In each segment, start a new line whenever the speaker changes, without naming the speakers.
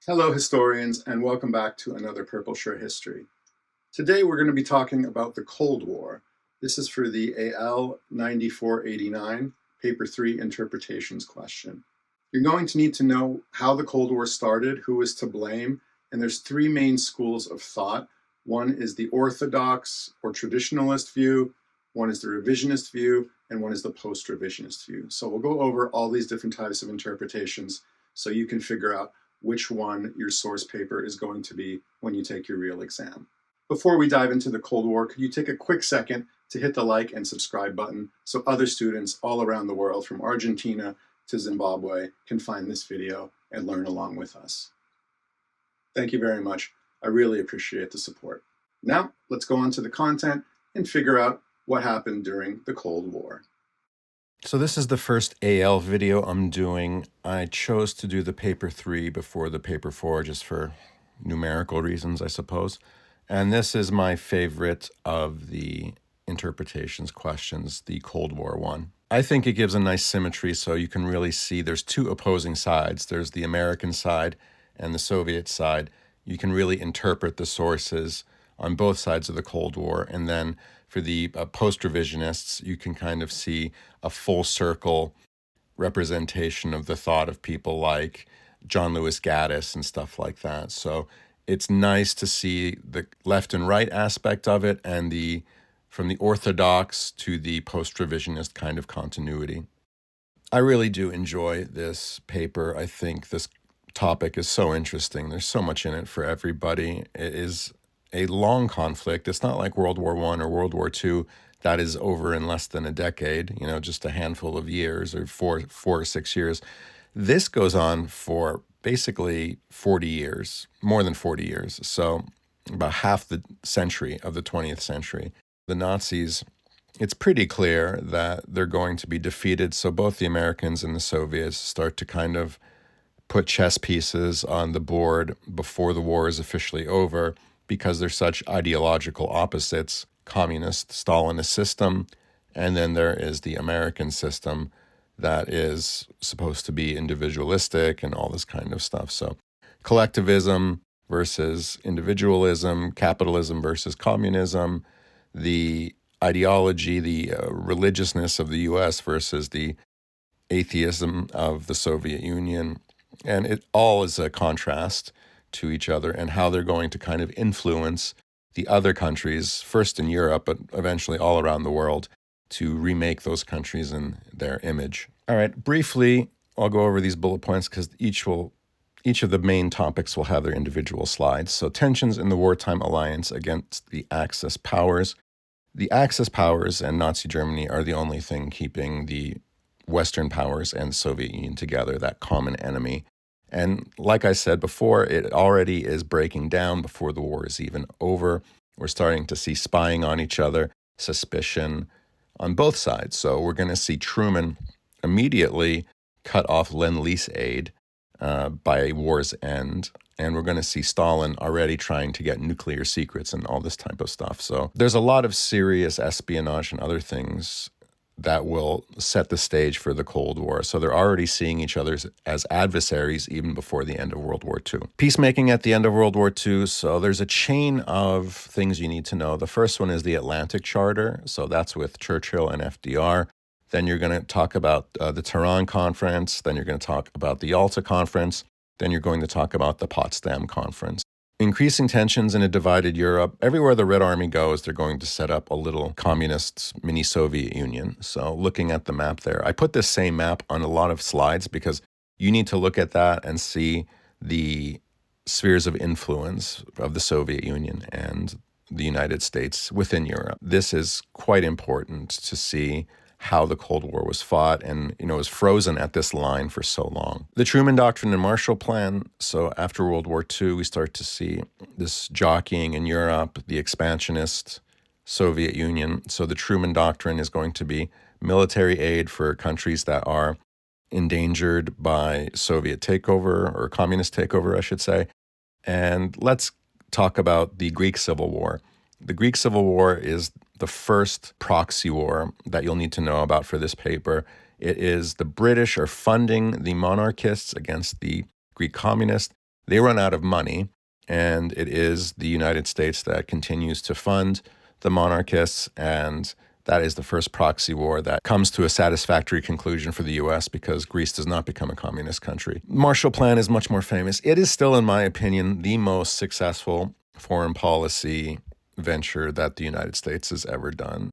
Hello, historians, and welcome back to another Purple Shirt History. Today we're going to be talking about the Cold War. This is for the AL 9489, Paper 3 Interpretations question. You're going to need to know how the Cold War started, who is to blame, and there's three main schools of thought. One is the orthodox or traditionalist view, one is the revisionist view, and one is the post-revisionist view. So we'll go over all these different types of interpretations so you can figure out which one your source paper is going to be when you take your real exam. Before we dive into the Cold War, could you take a quick second to hit the like and subscribe button so other students all around the world, from Argentina to Zimbabwe, can find this video and learn along with us. Thank you very much. I really appreciate the support. Now, let's go on to the content and figure out what happened during the Cold War.
So this is the first AL video I'm doing. I chose to do the paper 3 before the paper 4 just for numerical reasons, I suppose. And this is my favorite of the interpretations questions, the Cold War one. I think it gives a nice symmetry so you can really see there's two opposing sides. There's the American side and the Soviet side. You can really interpret the sources on both sides of the Cold War. And then for the post-revisionists, you can kind of see a full circle representation of the thought of people like John Lewis Gaddis and stuff like that. So it's nice to see the left and right aspect of it and from the orthodox to the post-revisionist kind of continuity. I really do enjoy this paper. I think this topic is so interesting. There's so much in it for everybody. It is a long conflict. It's not like World War I or World War II that is over in less than a decade, just a handful of years or four or 6 years. This goes on for basically 40 years, more than 40 years. So about half the century of the 20th century. The Nazis, it's pretty clear that they're going to be defeated. So both the Americans and the Soviets start to kind of put chess pieces on the board before the war is officially over, because they're such ideological opposites: communist, Stalinist system, and then there is the American system that is supposed to be individualistic and all this kind of stuff. So collectivism versus individualism, capitalism versus communism, the ideology, the religiousness of the US versus the atheism of the Soviet Union. And it all is a contrast to each other and how they're going to kind of influence the other countries, first in Europe, but eventually all around the world, to remake those countries in their image. All right, briefly, I'll go over these bullet points because each of the main topics will have their individual slides. So tensions in the wartime alliance against the Axis powers. The Axis powers and Nazi Germany are the only thing keeping the Western powers and Soviet Union together, that common enemy. And like I said before, it already is breaking down before the war is even over. We're starting to see spying on each other, suspicion on both sides. So we're going to see Truman immediately cut off Lend-Lease aid by war's end. And we're going to see Stalin already trying to get nuclear secrets and all this type of stuff. So there's a lot of serious espionage and other things that will set the stage for the Cold War. So they're already seeing each other as adversaries even before the end of World War II. Peacemaking at the end of World War II. So there's a chain of things you need to know. The first one is the Atlantic Charter. So that's with Churchill and FDR. Then you're going to talk about the Tehran Conference. Then you're going to talk about the Yalta Conference. Then you're going to talk about the Potsdam Conference. Increasing tensions in a divided Europe. Everywhere the Red Army goes, they're going to set up a little communist mini Soviet Union. So looking at the map there, I put this same map on a lot of slides because you need to look at that and see the spheres of influence of the Soviet Union and the United States within Europe. This is quite important to see how the Cold War was fought and, was frozen at this line for so long. The Truman Doctrine and Marshall Plan. So after World War II, we start to see this jockeying in Europe, the expansionist Soviet Union. So the Truman Doctrine is going to be military aid for countries that are endangered by Soviet takeover, or communist takeover, I should say. And let's talk about the Greek Civil War. The Greek Civil War is the first proxy war that you'll need to know about for this paper. It is the British are funding the monarchists against the Greek communists. They run out of money, and it is the United States that continues to fund the monarchists, and that is the first proxy war that comes to a satisfactory conclusion for the U.S. because Greece does not become a communist country. Marshall Plan is much more famous. It is still, in my opinion, the most successful foreign policy venture that the United States has ever done.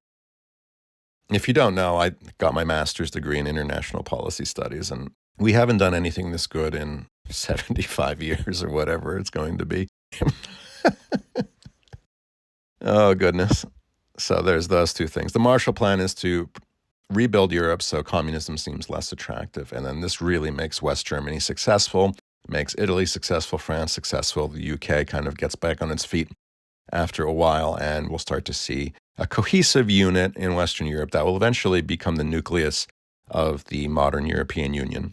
If you don't know, I got my master's degree in international policy studies, and we haven't done anything this good in 75 years or whatever it's going to be. Oh, goodness. So there's those two things. The Marshall Plan is to rebuild Europe so communism seems less attractive. And then this really makes West Germany successful, makes Italy successful, France successful. The UK kind of gets back on its feet after a while, and we'll start to see a cohesive unit in Western Europe that will eventually become the nucleus of the modern European Union.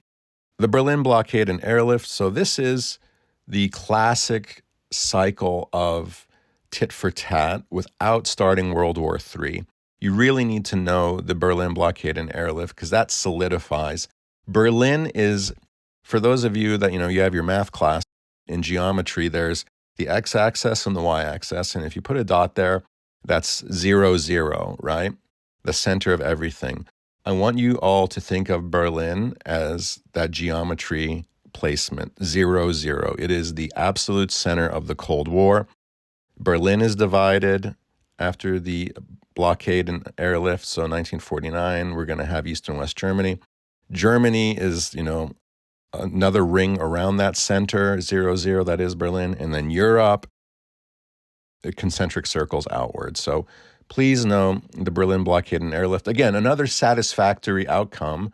The Berlin blockade and airlift. So this is the classic cycle of tit for tat without starting World War III. You really need to know the Berlin blockade and airlift because that solidifies. Berlin is, for those of you that, you have your math class in geometry, there's the x-axis and the y-axis. And if you put a dot there, that's 0, 0, right? The center of everything. I want you all to think of Berlin as that geometry placement, 0, 0. It is the absolute center of the Cold War. Berlin is divided after the blockade and airlift. So 1949, we're going to have East and West Germany. Germany is, another ring around that center, 0, 0, that is Berlin. And then Europe, the concentric circles outward. So please know the Berlin blockade and airlift. Again, another satisfactory outcome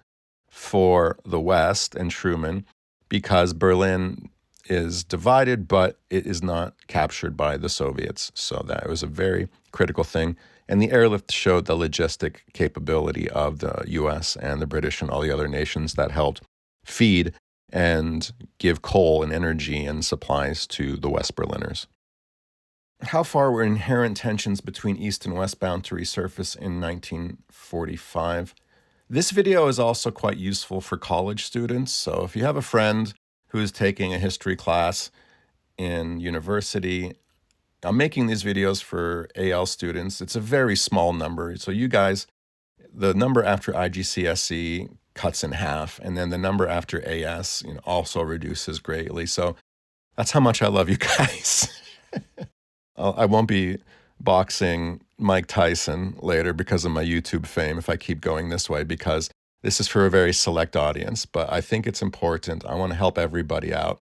for the West and Truman because Berlin is divided, but it is not captured by the Soviets. So that was a very critical thing. And the airlift showed the logistic capability of the US and the British and all the other nations that helped feed and give coal and energy and supplies to the West Berliners. How far were inherent tensions between East and West bound to resurface in 1945? This video is also quite useful for college students. So if you have a friend who's taking a history class in university, I'm making these videos for AL students. It's a very small number. So you guys, the number after IGCSE cuts in half, and then the number after AS also reduces greatly. So that's how much I love you guys. I won't be boxing Mike Tyson later because of my YouTube fame if I keep going this way, because this is for a very select audience, but I think it's important. I want to help everybody out.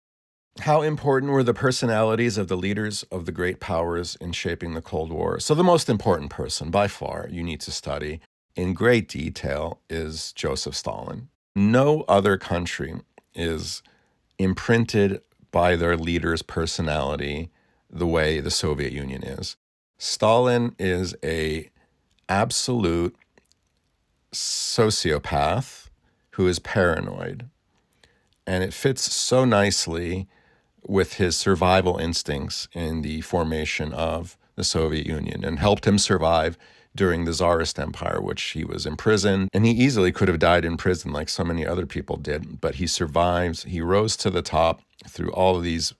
How important were the personalities of the leaders of the great powers in shaping the Cold War? So the most important person, by far, you need to study in great detail is Joseph Stalin. No other country is imprinted by their leader's personality the way the Soviet Union is. Stalin is an absolute sociopath who is paranoid. And it fits so nicely with his survival instincts in the formation of the Soviet Union and helped him survive during the Tsarist Empire, which he was imprisoned. And he easily could have died in prison like so many other people did, but he survived. He rose to the top through all of these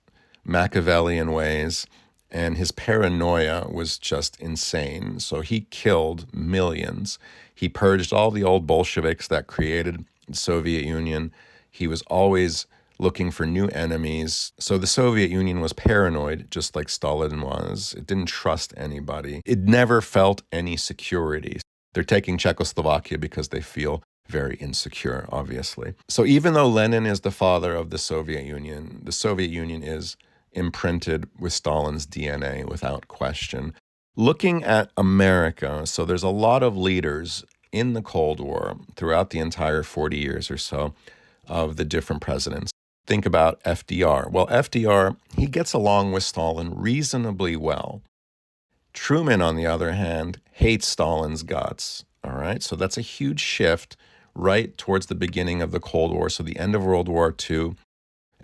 Machiavellian ways, and his paranoia was just insane. So he killed millions. He purged all the old Bolsheviks that created the Soviet Union. He was always looking for new enemies. So the Soviet Union was paranoid, just like Stalin was. It didn't trust anybody. It never felt any security. They're taking Czechoslovakia because they feel very insecure, obviously. So even though Lenin is the father of the Soviet Union is imprinted with Stalin's DNA without question. Looking at America, so there's a lot of leaders in the Cold War throughout the entire 40 years or so of the different presidents. Think about FDR. Well, FDR, he gets along with Stalin reasonably well. Truman, on the other hand, hates Stalin's guts. All right, so that's a huge shift right towards the beginning of the Cold War. So the end of World War II,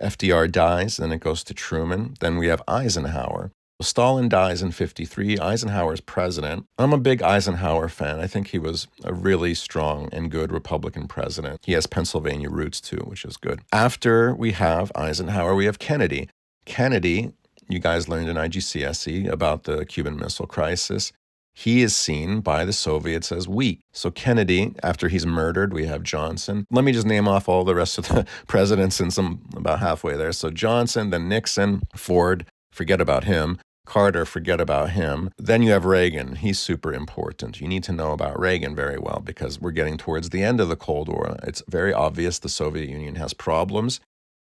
FDR dies, then it goes to Truman. Then we have Eisenhower. Stalin dies in 1953. Eisenhower's president. I'm a big Eisenhower fan. I think he was a really strong and good Republican president. He has Pennsylvania roots too, which is good. After we have Eisenhower, we have Kennedy. Kennedy, you guys learned in IGCSE about the Cuban Missile Crisis. He is seen by the Soviets as weak. So Kennedy, after he's murdered, we have Johnson. Let me just name off all the rest of the presidents since I'm about halfway there. So Johnson, then Nixon, Ford, forget about him. Carter, forget about him. Then you have Reagan. He's super important. You need to know about Reagan very well because we're getting towards the end of the Cold War. It's very obvious the Soviet Union has problems.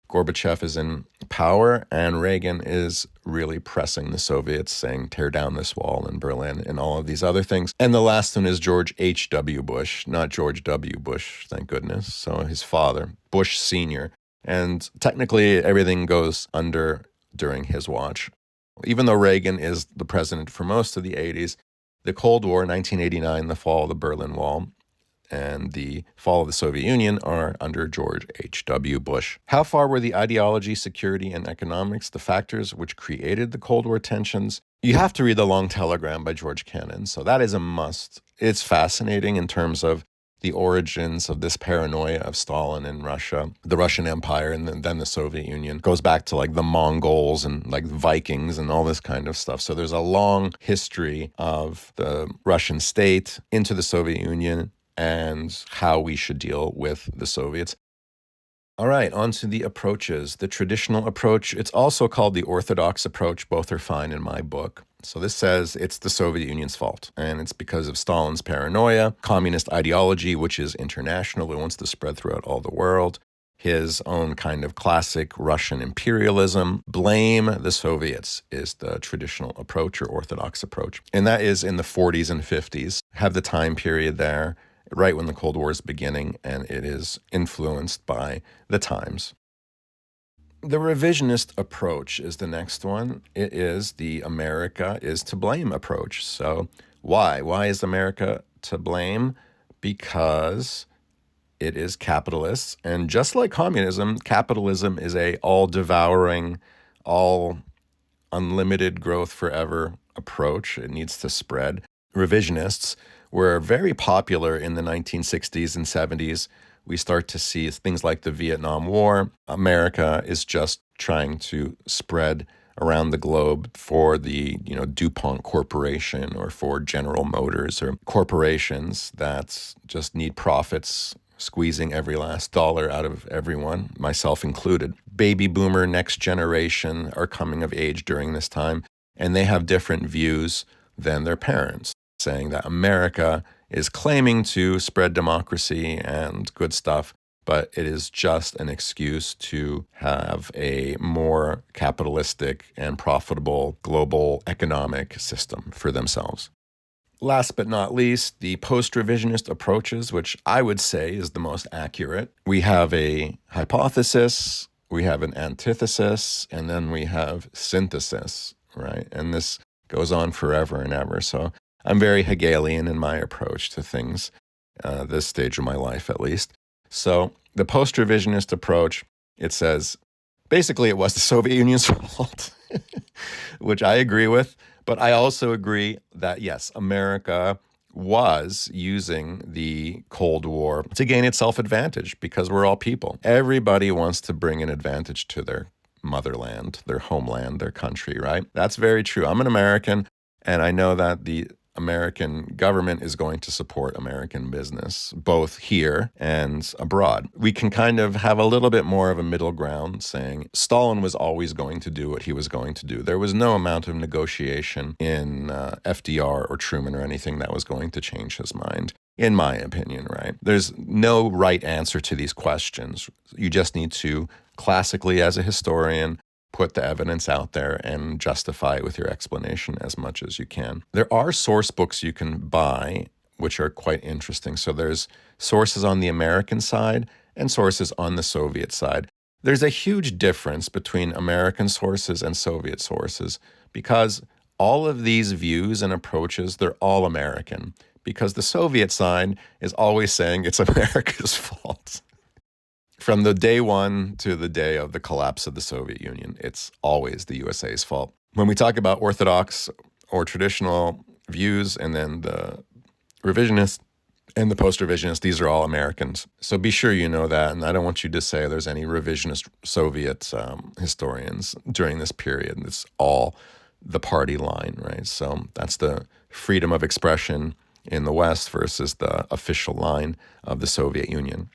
Gorbachev is in power, and Reagan is really pressing the Soviets, saying, tear down this wall in Berlin and all of these other things. And the last one is George H.W. Bush, not George W. Bush, thank goodness. So his father, Bush Sr. And technically, everything goes under during his watch. Even though Reagan is the president for most of the 80s, the Cold War, 1989, the fall of the Berlin Wall, and the fall of the Soviet Union are under George H.W. Bush. How far were the ideology, security, and economics the factors which created the Cold War tensions? You have to read The Long Telegram by George Kennan, so that is a must. It's fascinating in terms of the origins of this paranoia of Stalin in Russia, the Russian Empire, and then the Soviet Union. It goes back to like the Mongols and like Vikings and all this kind of stuff. So there's a long history of the Russian state into the Soviet Union and how we should deal with the Soviets. All right, on to the approaches. The traditional approach, it's also called the orthodox approach. Both are fine in my book. So this says it's the Soviet Union's fault, and it's because of Stalin's paranoia, communist ideology, which is international, it wants to spread throughout all the world, his own kind of classic Russian imperialism. Blame the Soviets is the traditional approach or orthodox approach. And that is in the 40s and 50s. Have the time period there, right when the Cold War is beginning, and it is influenced by the times. The revisionist approach is the next one. It is the America is to blame approach. So why? Why is America to blame? Because it is capitalists. And just like communism, capitalism is a all-devouring, all unlimited growth forever approach. It needs to spread. Revisionists were very popular in the 1960s and 70s. We start to see things like the Vietnam War. America is just trying to spread around the globe for the, DuPont Corporation or for General Motors or corporations that just need profits, squeezing every last dollar out of everyone, myself included. Baby boomer, next generation are coming of age during this time, and they have different views than their parents, saying that America is claiming to spread democracy and good stuff, but it is just an excuse to have a more capitalistic and profitable global economic system for themselves. Last but not least, the post-revisionist approaches, which I would say is the most accurate. We have a hypothesis, we have an antithesis, and then we have synthesis, right? And this goes on forever and ever. So I'm very Hegelian in my approach to things, this stage of my life at least. So the post-revisionist approach, it says, basically it was the Soviet Union's fault, which I agree with. But I also agree that, yes, America was using the Cold War to gain its self-advantage because we're all people. Everybody wants to bring an advantage to their motherland, their homeland, their country, right? That's very true. I'm an American, and I know that the American government is going to support American business, both here and abroad. We can kind of have a little bit more of a middle ground saying Stalin was always going to do what he was going to do. There was no amount of negotiation in FDR or Truman or anything that was going to change his mind, in my opinion, right? There's no right answer to these questions. You just need to, classically as a historian, put the evidence out there and justify it with your explanation as much as you can. There are source books you can buy, which are quite interesting. So there's sources on the American side and sources on the Soviet side. There's a huge difference between American sources and Soviet sources because all of these views and approaches, they're all American because the Soviet side is always saying it's America's fault. From the day one to the day of the collapse of the Soviet Union, it's always the USA's fault. When we talk about orthodox or traditional views and then the revisionist, And the post-revisionists, these are all Americans. So be sure you know that. And I don't want you to say there's any revisionist Soviet historians during this period. It's all the party line, right? So that's the freedom of expression in the West versus the official line of the Soviet Union.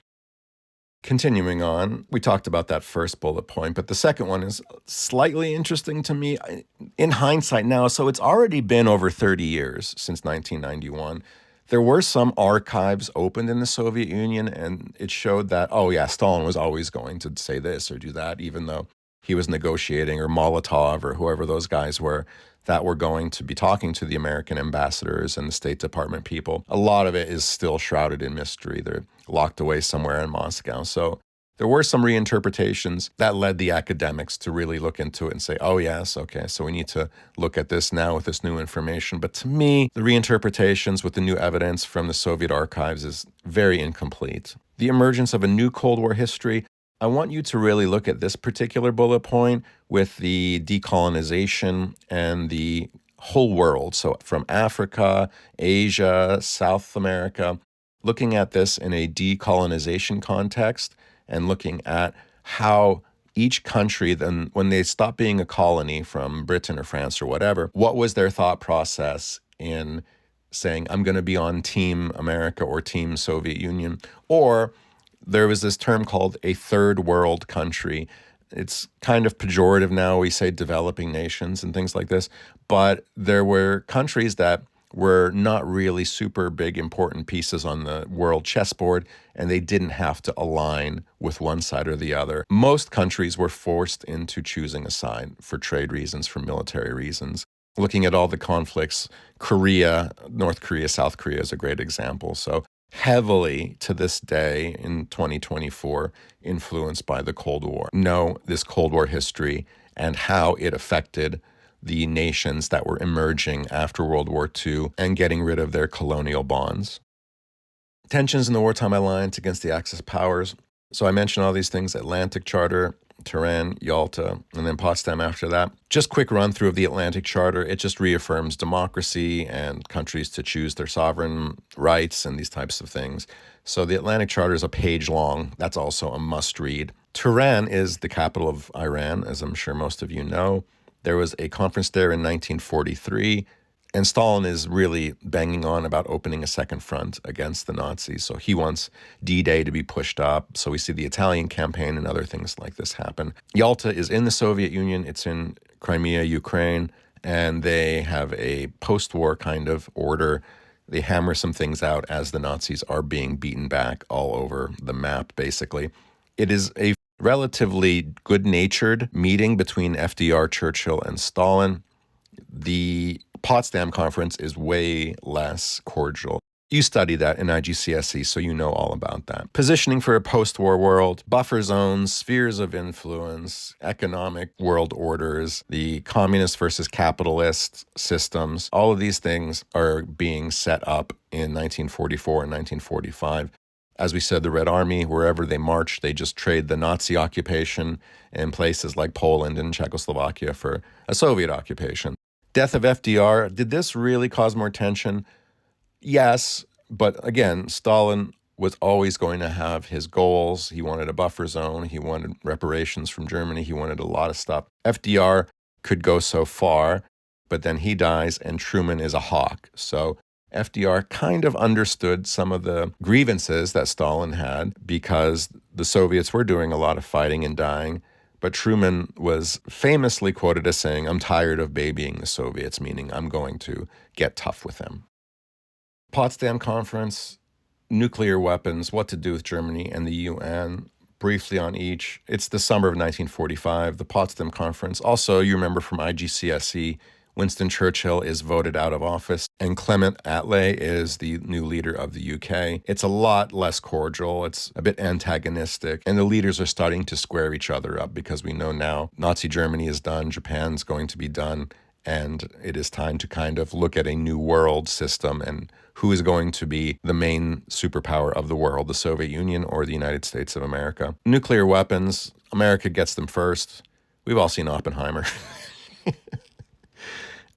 Continuing on, we talked about that first bullet point, but the second one is slightly interesting to me in hindsight now. So it's already been over 30 years since 1991. There were some archives opened in the Soviet Union, and it showed that, oh yeah, Stalin was always going to say this or do that, even though he was negotiating, or Molotov or whoever those guys were that were going to be talking to the American ambassadors and the State Department people. A lot of it is still shrouded in mystery. They're locked away somewhere in Moscow. So there were some reinterpretations that led the academics to really look into it and say, oh, yes, okay, so we need to look at this now with this new information. But to me, the reinterpretations with the new evidence from the Soviet archives is very incomplete. The emergence of a new Cold War history, I want you to really look at this particular bullet point with the decolonization and the whole world. So from Africa, Asia, South America, looking at this in a decolonization context and looking at how each country, then when they stopped being a colony from Britain or France or whatever, what was their thought process in saying, I'm going to be on Team America or Team Soviet Union? Or there was this term called a third world country. It's kind of pejorative now. We say developing nations and things like this. But there were countries that were not really super big, important pieces on the world chessboard, and they didn't have to align with one side or the other. Most countries were forced into choosing a side for trade reasons, for military reasons. Looking at all the conflicts, Korea, North Korea, South Korea is a great example. So heavily to this day in 2024 influenced by the Cold War. Know this Cold War history and how it affected the nations that were emerging after World War II and getting rid of their colonial bonds. Tensions in the wartime alliance against the Axis powers. So I mentioned all these things: Atlantic Charter, Tehran, Yalta, and then Potsdam after that. Just quick run through of the Atlantic Charter. It just reaffirms democracy and countries to choose their sovereign rights and these types of things. So the Atlantic Charter is a page long. That's also a must read. Tehran is the capital of Iran, as I'm sure most of you know. There was a conference there in 1943, and Stalin is really banging on about opening a second front against the Nazis. So he wants D-Day to be pushed up. So we see the Italian campaign and other things like this happen. Yalta is in the Soviet Union. It's in Crimea, Ukraine, and they have a post-war kind of order. They hammer some things out as the Nazis are being beaten back all over the map, basically. It is a relatively good-natured meeting between FDR, Churchill, and Stalin. The Potsdam Conference is way less cordial. You study that in IGCSE, so you know all about that. Positioning for a post-war world, buffer zones, spheres of influence, economic world orders, the communist versus capitalist systems, all of these things are being set up in 1944 and 1945. As we said, the Red Army, wherever they march, they just trade the Nazi occupation in places like Poland and Czechoslovakia for a Soviet occupation. Death of FDR, did this really cause more tension? Yes, but again, Stalin was always going to have his goals. He wanted a buffer zone. He wanted reparations from Germany. He wanted a lot of stuff. FDR could go so far, but then he dies and Truman is a hawk. So FDR kind of understood some of the grievances that Stalin had because the Soviets were doing a lot of fighting and dying. But Truman was famously quoted as saying, I'm tired of babying the Soviets, meaning I'm going to get tough with them. Potsdam Conference, nuclear weapons, what to do with Germany and the UN. Briefly on each. It's the summer of 1945, the Potsdam Conference. Also, you remember from IGCSE, Winston Churchill is voted out of office, and Clement Attlee is the new leader of the UK. It's a lot less cordial. It's a bit antagonistic, and the leaders are starting to square each other up because we know now Nazi Germany is done, Japan's going to be done, and it is time to kind of look at a new world system and who is going to be the main superpower of the world, the Soviet Union or the United States of America. Nuclear weapons, America gets them first. We've all seen Oppenheimer.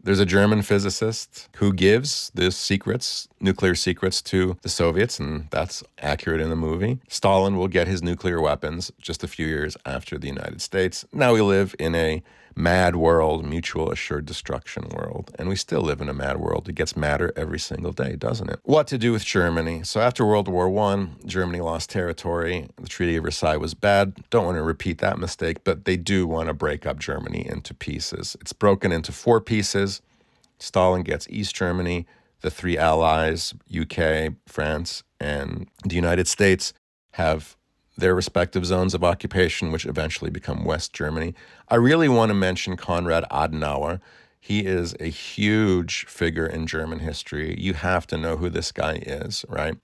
There's a German physicist who gives the secrets nuclear secrets to the Soviets, and that's accurate in the movie. Stalin will get his nuclear weapons just a few years after the United States. Now we live in a mad world, mutual assured destruction world, and we still live in a mad world. It gets madder every single day, doesn't it? What to do with Germany? So after World War I, Germany lost territory. The Treaty of Versailles was bad. Don't want to repeat that mistake, but they do want to break up Germany into pieces. It's broken into 4 pieces. Stalin gets East Germany. The 3 allies, UK, France, and the United States, have their respective zones of occupation, which eventually become West Germany. I really want to mention Konrad Adenauer. He is a huge figure in German history. You have to know who this guy is, right?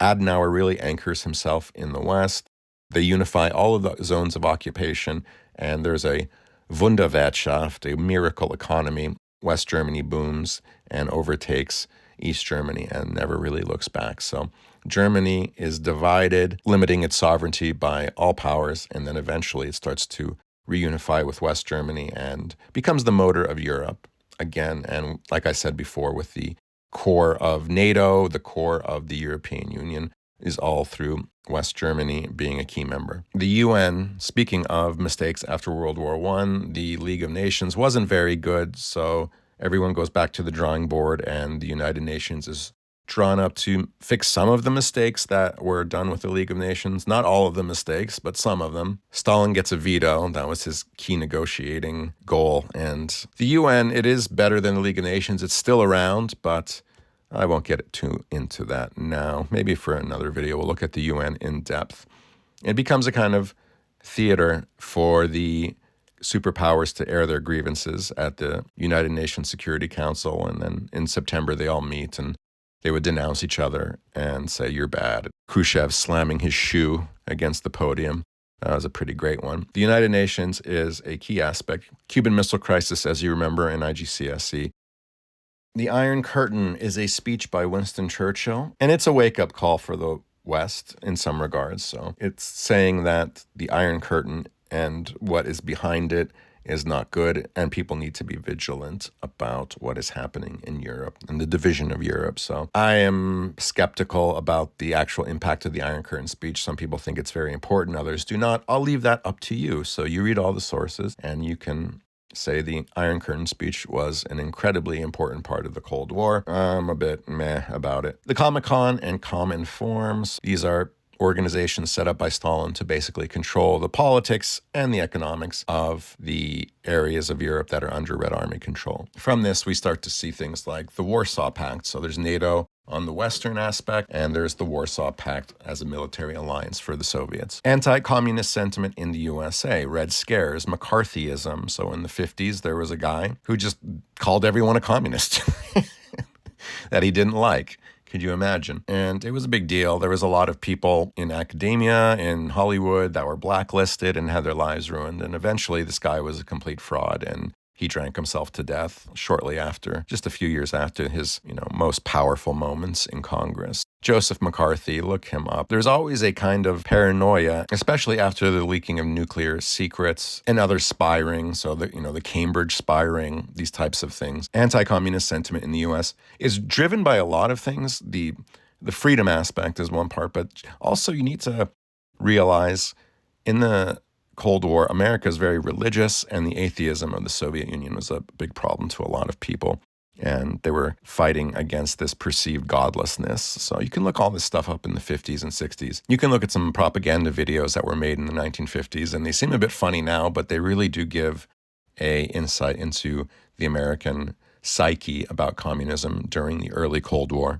Adenauer really anchors himself in the West. They unify all of the zones of occupation, and there's a Wunderwirtschaft, a miracle economy. West Germany booms and overtakes East Germany and never really looks back. So Germany is divided, limiting its sovereignty by all powers, and then eventually it starts to reunify with West Germany and becomes the motor of Europe again. And like I said before, with the core of NATO, the core of the European Union, is all through West Germany being a key member. The UN, speaking of mistakes after World War I, the League of Nations wasn't very good, so everyone goes back to the drawing board, and the United Nations is drawn up to fix some of the mistakes that were done with the League of Nations. Not all of the mistakes, but some of them. Stalin gets a veto. That was his key negotiating goal. And the UN, it is better than the League of Nations. It's still around, but I won't get too into that now. Maybe for another video, we'll look at the UN in depth. It becomes a kind of theater for the superpowers to air their grievances at the United Nations Security Council. And then in September, they all meet and they would denounce each other and say, "You're bad." Khrushchev slamming his shoe against the podium. That was a pretty great one. The United Nations is a key aspect. Cuban Missile Crisis, as you remember, in IGCSE. The Iron Curtain is a speech by Winston Churchill, and it's a wake-up call for the West in some regards. So it's saying that the Iron Curtain and what is behind it is not good, and people need to be vigilant about what is happening in Europe and the division of Europe. So I am skeptical about the actual impact of the Iron Curtain speech. Some people think it's very important, others do not. I'll leave that up to you. So you read all the sources, and you can say the Iron Curtain speech was an incredibly important part of the Cold War. I'm a bit meh about it. The Comic-Con and Cominforms, these are organizations set up by Stalin to basically control the politics and the economics of the areas of Europe that are under Red Army control. From this, we start to see things like the Warsaw Pact. So there's NATO on the Western aspect, and there's the Warsaw Pact as a military alliance for the Soviets. Anti-communist sentiment in the USA, Red Scares, McCarthyism. So in the 50s, there was a guy who just called everyone a communist that he didn't like. Could you imagine? And it was a big deal. There was a lot of people in academia, in Hollywood, that were blacklisted and had their lives ruined. And eventually this guy was a complete fraud, and he drank himself to death shortly after, just a few years after his, most powerful moments in Congress. Joseph McCarthy, look him up. There's always a kind of paranoia, especially after the leaking of nuclear secrets and other spy rings. So the Cambridge spy ring, these types of things. Anti-communist sentiment in the U.S. is driven by a lot of things. The freedom aspect is one part, but also you need to realize in the Cold War, America is very religious, and the atheism of the Soviet Union was a big problem to a lot of people. And they were fighting against this perceived godlessness. So you can look all this stuff up in the 50s and 60s. You can look at some propaganda videos that were made in the 1950s, and they seem a bit funny now, but they really do give a insight into the American psyche about communism during the early Cold War.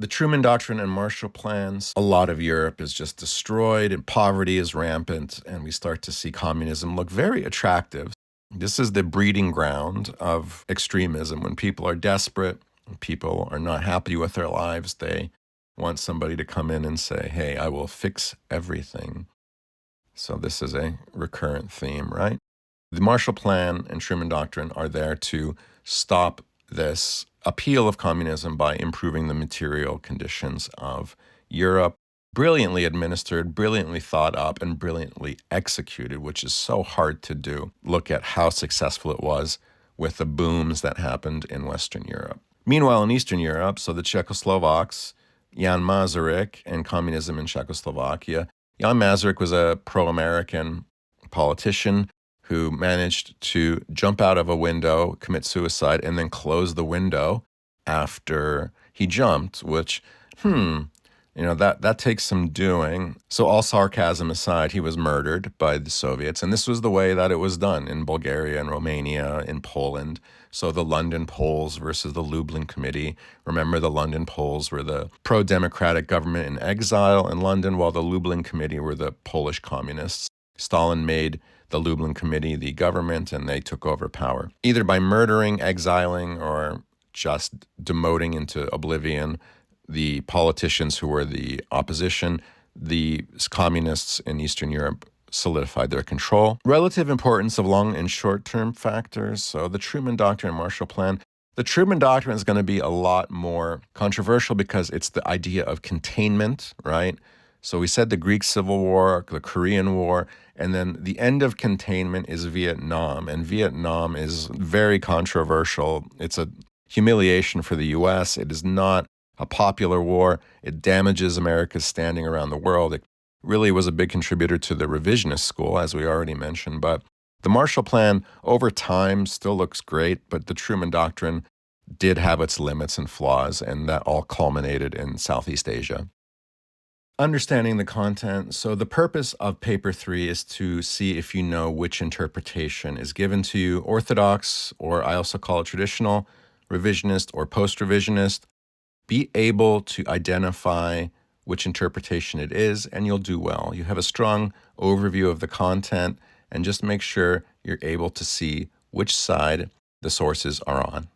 The Truman Doctrine and Marshall Plans, a lot of Europe is just destroyed and poverty is rampant, and we start to see communism look very attractive. This is the breeding ground of extremism. When people are desperate, when people are not happy with their lives, they want somebody to come in and say, "Hey, I will fix everything." So this is a recurrent theme, right? The Marshall Plan and Truman Doctrine are there to stop this appeal of communism by improving the material conditions of Europe. Brilliantly administered, brilliantly thought up, and brilliantly executed, which is so hard to do. Look at how successful it was with the booms that happened in Western Europe. Meanwhile, in Eastern Europe, so the Czechoslovaks, Jan Masaryk and communism in Czechoslovakia. Jan Masaryk was a pro-American politician who managed to jump out of a window, commit suicide, and then close the window after he jumped, which, that takes some doing. So all sarcasm aside, he was murdered by the Soviets. And this was the way that it was done in Bulgaria and Romania, in Poland. So the London Poles versus the Lublin Committee. Remember, the London Poles were the pro-democratic government in exile in London, while the Lublin Committee were the Polish communists. Stalin made the Lublin Committee the government, and they took over power, either by murdering, exiling, or just demoting into oblivion the politicians who were the opposition. The communists in Eastern Europe solidified their control. Relative importance of long and short-term factors. So the Truman Doctrine and Marshall Plan. The Truman Doctrine is going to be a lot more controversial because it's the idea of containment, right? So we said the Greek Civil War, the Korean War, and then the end of containment is Vietnam. And Vietnam is very controversial. It's a humiliation for the U.S. It is not a popular war. It damages America's standing around the world. It really was a big contributor to the revisionist school, as we already mentioned. But the Marshall Plan, over time, still looks great, but the Truman Doctrine did have its limits and flaws, and that all culminated in Southeast Asia. Understanding the content. So the purpose of paper 3 is to see if you know which interpretation is given to you, orthodox, or I also call it traditional, revisionist, or post-revisionist. Be able to identify which interpretation it is, and you'll do well. You have a strong overview of the content, and just make sure you're able to see which side the sources are on.